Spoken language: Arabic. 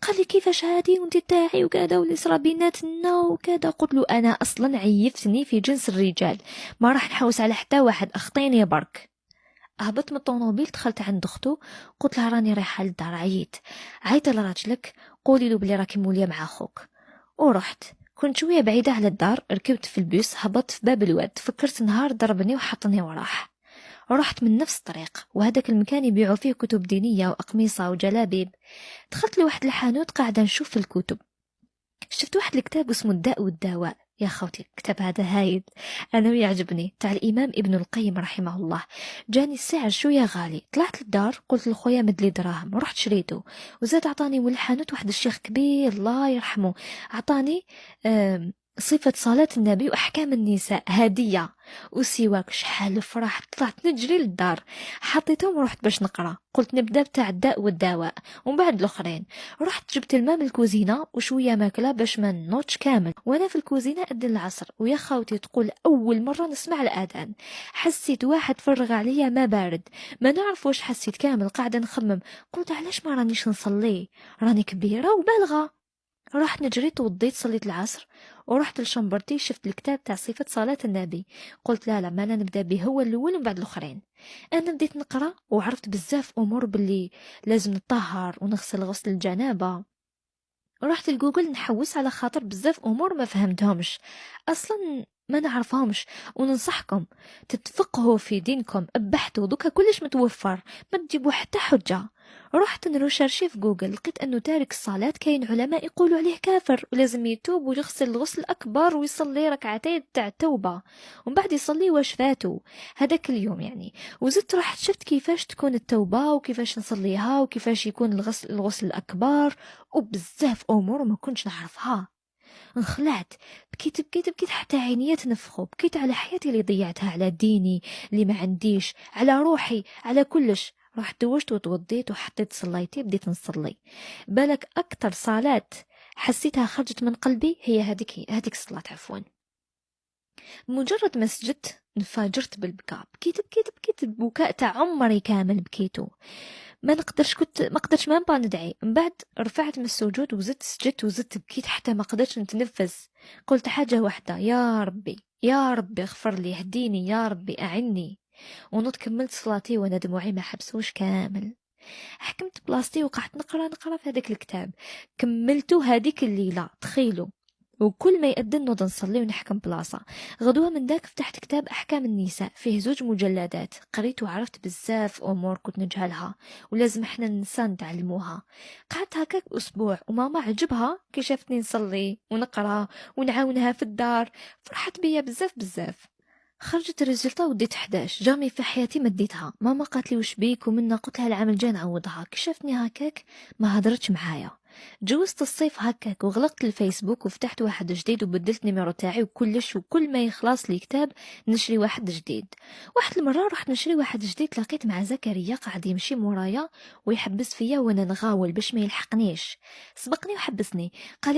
قال لي كيفاش هادي وانت تاعي وكذا واللي صرا بيناتنا وكذا. قلت له انا اصلا عيفتني في جنس الرجال، ما راح نحوس على حتى واحد، اخطيني برك. هبطت من الطوموبيل، دخلت عند اختو، قلت لها راني رايحه للدار، عيط لراجلك قولي له بلي راكي موليه مع اخوك. ورحت، كنت شويه بعيده على الدار، ركبت في البيس، هبطت في باب الواد، فكرت نهار ضربني وحطني وراح. رحت من نفس الطريق، وهذاك المكان يبيعوا فيه كتب دينيه واقمصه وجلابيب. دخلت لواحد الحانوت قاعده نشوف في الكتب، شفت واحد الكتاب اسمه الداء والدواء. يا خوتي الكتاب هذا هايل، انا يعجبني، تاع الامام ابن القيم رحمه الله. جاني السعر شويه غالي، طلعت للدار قلت لخويا مدلي دراهم، ورحت شريته. وزاد عطاني من الحانوت واحد الشيخ كبير الله يرحمه، عطاني صفة صلاة النبي وأحكام النساء هدية وسواك. شحال فرح، طلعت نجري للدار، حطيتهم ورحت باش نقرأ. قلت نبدأ بتاع الداء والدواء ومن بعد الأخرين. رحت جبت الماء من الكوزينة وشوية ماكلة باش ما نوضش كامل، وانا في الكوزينة أذن العصر. ويا خوتي تقول أول مرة نسمع الأذان، حسيت واحد فرغ عليا ما بارد، ما نعرف واش حسيت، كامل قاعدة نخمم، قلت علاش ما رانيش نصلي، راني كبيرة وبالغة. رحت نجري توضيت صليت العصر، ورحت لشمبرتي شفت الكتاب تاع صفة صلاة النبي. قلت لا ما أنا نبدأ به هو الأول ومن بعد الآخرين. أنا بديت نقرأ وعرفت بزاف أمور باللي لازم نطهر ونغسل غسل الجنابة. رحت لجوجل نحوس على خاطر بزاف امور ما فهمتهمش اصلا، ما نعرفهمش. وننصحكم تتفقهوا في دينكم، ابحثوا دوكا كلش متوفر، ما تجيبوا حتى حجة. رحت نروشرشي في جوجل، لقيت انه تارك الصلاة كاين علماء يقولوا عليه كافر ولازم يتوب ويغسل الغسل الاكبر ويصلي ركعتين تاع التوبة ومن بعد يصلي واش فاتوا هذاك اليوم يعني. وزدت رحت شفت كيفاش تكون التوبة وكيفاش نصليها وكيفاش يكون الغسل الاكبر وبزاف امور ما كنتش نعرفها. انخلعت، بكيت حتى عينيا تنفخوا، بكيت على حياتي اللي ضيعتها، على ديني اللي ما عنديش، على روحي، على كلش. رحت دوشت وتوضيت وحطيت صليتي، بديت نصلي. بالك اكتر صلاة حسيتها خرجت من قلبي هي هذيك الصلاة عفوا. مجرد ما سجدت انفجرت بالبكاء، بكيت بكاء تاع عمري كامل بكيتو. ما قدرتش ما نبقى ندعي. من بعد رفعت من السجود وزدت سجدت وزدت بكيت حتى ما قدرتش نتنفس. قلت حاجة واحدة، يا ربي يا ربي اغفر لي، اهديني يا ربي اعني. ونوض كملت صلاتي وانا دموعي ما حبسوش كامل. حكمت بلاصتي وقعدت نقرا في هذاك الكتاب، كملته هذيك الليلة تخيلوا. وكل ما يأذن نوض نصلي ونحكم بلاصة. غدوة من داك فتحت كتاب أحكام النساء، فيه 2 مجلدات، قريت وعرفت بزاف أمور كنت نجهلها ولازم احنا النساء نتعلموها. قعدت هكاك أسبوع وماما عجبها كي شافتني نصلي ونقرا ونعاونها في الدار، فرحت بيا بزاف. خرجت الريزلطة وديت 11، جامي في حياتي ما ديتها. ماما قالت لي وش بيك ومنا، قلت لها العام الجاي نعوضها. كشفتني هكاك ما هدرتش معايا. جوزت الصيف هكاك وغلقت الفيسبوك وفتحت واحد جديد وبدلت نيميرو تاعي وكلش، وكل ما يخلص لي كتاب نشري واحد جديد. واحد المرة رحت نشري واحد جديد، لقيت مع زكريا قاعد يمشي مورايا ويحبس فيا وانا نغاول باش ما يلحقنيش، سبقني وحبسني، قال